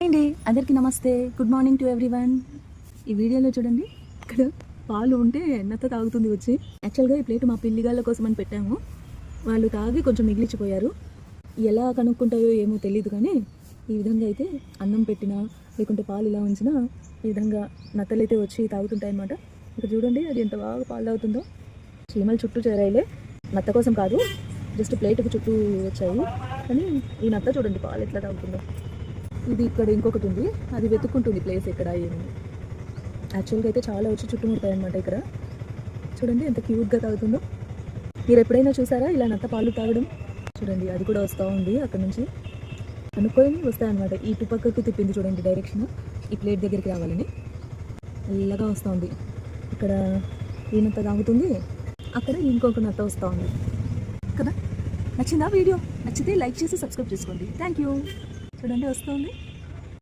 అండి అందరికీ నమస్తే, గుడ్ మార్నింగ్ టు ఎవ్రీవన్. ఈ వీడియోలో చూడండి, ఇక్కడ పాలు ఉంటే నత్త తాగుతుంది వచ్చి. యాక్చువల్గా ఈ ప్లేట్ మా పిల్లిగాళ్ళ కోసం అని పెట్టాము. వాళ్ళు తాగి కొంచెం మిగిలిచిపోయారు. ఎలా కనుక్కుంటాయో ఏమో తెలియదు, కానీ ఈ విధంగా అయితే అన్నం పెట్టినా లేకుంటే పాలు ఇలా ఉంచినా ఈ విధంగా నత్తలైతే వచ్చి తాగుతుంటాయి అన్నమాట. ఇక్కడ చూడండి, అది ఎంత బాగా పాలు తాగుతుందో. చీమలు చుట్టూ చేరాయిలే, నత్త కోసం కాదు, జస్ట్ ప్లేట్కి చుట్టూ వచ్చాయి. కానీ ఈ నత్త చూడండి పాలు ఎట్లా తాగుతుందో. ఇది ఇక్కడ ఇంకొకటి ఉంది, అది వెతుక్కుంటుంది ప్లేస్ ఎక్కడ ఏమి. యాక్చువల్గా అయితే చాలా వచ్చి చుట్టుముడతాయి అన్నమాట. ఇక్కడ చూడండి ఎంత క్యూట్గా తాగుతుందో. మీరు ఎప్పుడైనా చూసారా ఇలా నత్త పాలు తాగడం? చూడండి, అది కూడా వస్తూ ఉంది అక్కడ నుంచి, అనుకొని వస్తాయన్నమాట. ఈ పక్కకు తిప్పింది చూడండి డైరెక్షన్, ఈ ప్లేట్ దగ్గరికి రావాలని మెల్లగా వస్తూ ఉంది. ఇక్కడ ఈ నత్త తాగుతుంది, అక్కడ ఇంకొక నత్త వస్తూ ఉంది కదా. నచ్చిందా వీడియో? నచ్చితే లైక్ చేసి సబ్స్క్రైబ్ చేసుకోండి. Thank you. చూడండి వస్తుంది.